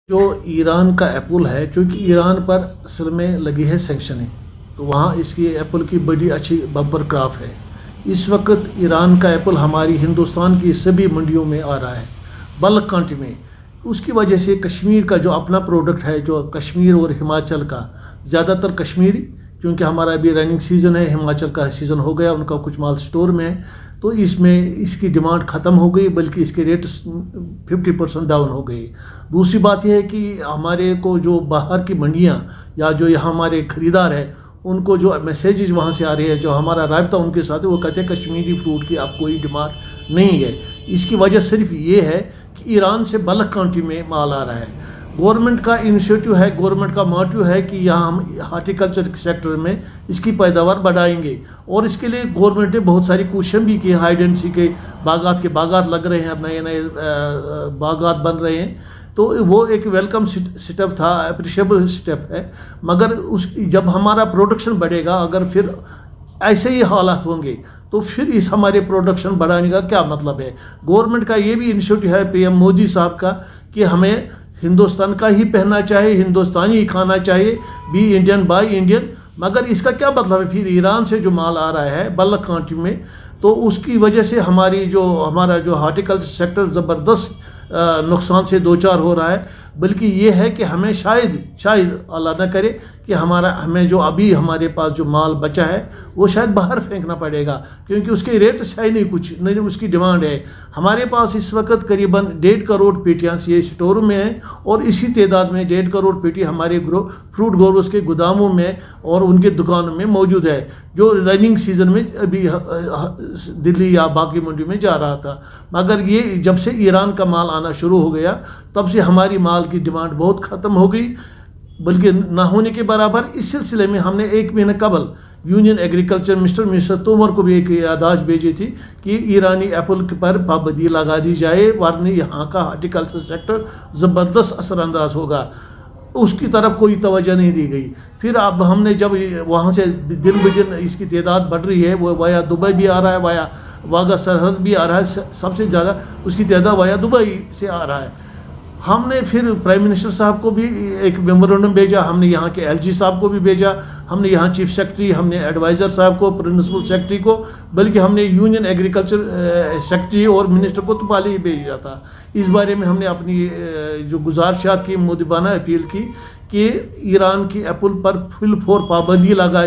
جو ایران کا ایپل ہے چونکہ ایران پر اصل میں لگی ہے سینکشنیں، تو وہاں اس کی ایپل کی بڑی اچھی بمپر کراپ ہے۔ اس وقت ایران کا ایپل ہماری ہندوستان کی سبھی منڈیوں میں آ رہا ہے بلک کوانٹٹی میں۔ اس کی وجہ سے کشمیر کا جو اپنا پروڈکٹ ہے، جو کشمیر اور ہماچل کا زیادہ تر کشمیری، کیونکہ ہمارا ابھی رننگ سیزن ہے، ہماچل کا سیزن ہو گیا، ان کا کچھ مال سٹور میں ہے، تو اس میں اس کی ڈیمانڈ ختم ہو گئی، بلکہ اس کے ریٹس 50% ڈاؤن ہو گئی۔ دوسری بات یہ ہے کہ ہمارے کو جو باہر کی منڈیاں یا جو یہاں ہمارے خریدار ہیں، ان کو جو میسیجز وہاں سے آ رہے ہیں، جو ہمارا رابطہ ان کے ساتھ ہے، وہ کہتے ہیں کشمیری فروٹ کی اب کوئی ڈیمانڈ نہیں ہے۔ اس کی وجہ صرف یہ ہے کہ ایران سے بلک کوانٹٹی میں مال آ رہا ہے۔ گورنمنٹ کا انیشیٹو ہے، گورنمنٹ کا موٹیو ہے کہ یہاں ہم ہارٹیکلچر سیکٹر میں اس کی پیداوار بڑھائیں گے، اور اس کے لیے گورنمنٹ نے بہت ساری کوششیں بھی کی۔ ہائی ڈینسٹی کے باغات لگ رہے ہیں، اب نئے باغات بن رہے ہیں، تو وہ ایک ویلکم سٹیپ تھا، اپریشیبل سٹیپ ہے۔ مگر جب ہمارا پروڈکشن بڑھے گا، اگر پھر ایسے ہی حالات ہوں گے تو پھر اس ہمارے پروڈکشن بڑھانے کا کیا مطلب ہے؟ گورنمنٹ کا یہ بھی انیشیٹو ہے پی ایم مودی صاحب کا کہ ہمیں ہندوستان کا ہی پہننا چاہیے، ہندوستانی ہی کھانا چاہیے، بی انڈین بائی انڈین۔ مگر اس کا کیا مطلب ہے؟ پھر ایران سے جو مال آ رہا ہے بلک کوانٹٹی میں، تو اس کی وجہ سے ہمارا جو ہارٹیکلچر سیکٹر زبردست نقصان سے دوچار ہو رہا ہے۔ بلکہ یہ ہے کہ ہمیں شاید اللہ نہ کرے کہ ہمیں جو ابھی ہمارے پاس جو مال بچا ہے وہ شاید باہر پھینکنا پڑے گا، کیونکہ اس کے ریٹس ہے نہیں، کچھ نہیں، اس کی ڈیمانڈ ہے۔ ہمارے پاس اس وقت قریباً 1.5 کروڑ پیٹیاں یہ اسٹور میں ہیں، اور اسی تعداد میں 1.5 کروڑ پیٹی ہمارے فروٹ گروز کے گوداموں میں اور ان کے دکانوں میں موجود ہے، جو رننگ سیزن میں ابھی دلی یا باقی منڈی میں جا رہا تھا۔ مگر یہ جب سے ایران کا مال آنا شروع ہو گیا، تب سے ہماری مال کی ڈیمانڈ بہت ختم ہو گئی، بلکہ نہ ہونے کے برابر۔ اس سلسلے میں ہم نے 1 مہینہ قبل یونین ایگریکلچر منسٹر تومر کو بھی ایک یادداشت بھیجی تھی کہ ایرانی ایپل پر پابندی لگا دی جائے، ورنہ یہاں کا ہارٹیکلچر سیکٹر زبردست اثر انداز ہوگا۔ اس کی طرف کوئی توجہ نہیں دی گئی۔ پھر اب ہم نے جب وہاں سے دن بدن اس کی تعداد بڑھ رہی ہے، وہ وایا دبئی بھی آ رہا ہے، وایا واگا سرحد بھی آ رہا ہے، سب سے زیادہ اس کی تعداد وایا دبئی سے آ رہا ہے۔ ہم نے پھر پرائم منسٹر صاحب کو بھی ایک میمورنڈم بھیجا، ہم نے یہاں کے ایل جی صاحب کو بھی بھیجا، ہم نے یہاں چیف سیکرٹری، ہم نے ایڈوائزر صاحب کو، پرنسپل سیکرٹری کو، بلکہ ہم نے یونین ایگریکلچر سیکرٹری اور منسٹر کو تو پہلے ہی بھیجا تھا۔ اس بارے میں ہم نے اپنی جو گزارشات کی، مؤدبانہ اپیل کی کہ ایران کی ایپل پر فل فور پابندی لگا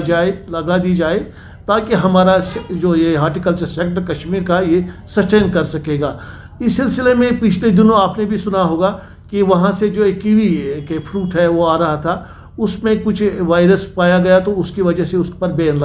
دی جائے، تاکہ ہمارا جو یہ ہارٹیکلچر سیکٹر کشمیر کا یہ سسٹین کر سکے گا۔ اس سلسلے میں پچھلے دنوں آپ نے بھی سنا ہوگا کہ وہاں سے جو ایک کیوی کے فروٹ ہے وہ آ رہا تھا، اس میں کچھ وائرس پایا گیا، تو اس کی وجہ سے اس پر بین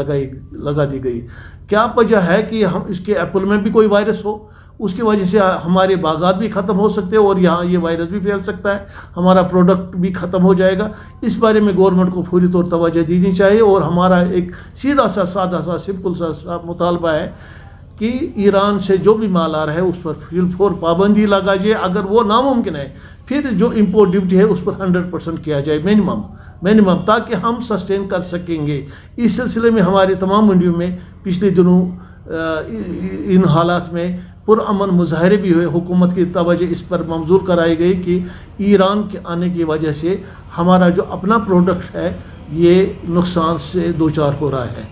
لگا دی گئی۔ کیا وجہ ہے کہ ہم اس کے ایپل میں بھی کوئی وائرس ہو؟ اس کی وجہ سے ہمارے باغات بھی ختم ہو سکتے ہیں، اور یہاں یہ وائرس بھی پھیل سکتا ہے، ہمارا پروڈکٹ بھی ختم ہو جائے گا۔ اس بارے میں گورنمنٹ کو پوری طور توجہ دینی چاہیے، اور ہمارا ایک سیدھا سا سادہ سا سمپل سا مطالبہ ہے کہ ایران سے جو بھی مال آ رہا ہے اس پر فل فور پابندی لگا جائے۔ اگر وہ ناممکن ہے، پھر جو امپورٹ ڈیوٹی ہے اس پر 100% کیا جائے، منیمم، تاکہ ہم سسٹین کر سکیں گے۔ اس سلسلے میں ہمارے تمام منڈیوں میں پچھلے دنوں ان حالات میں پرامن مظاہرے بھی ہوئے، حکومت کی توجہ اس پر مبذول کرائی گئی کہ ایران کے آنے کی وجہ سے ہمارا جو اپنا پروڈکٹ ہے یہ نقصان سے دوچار ہو رہا ہے۔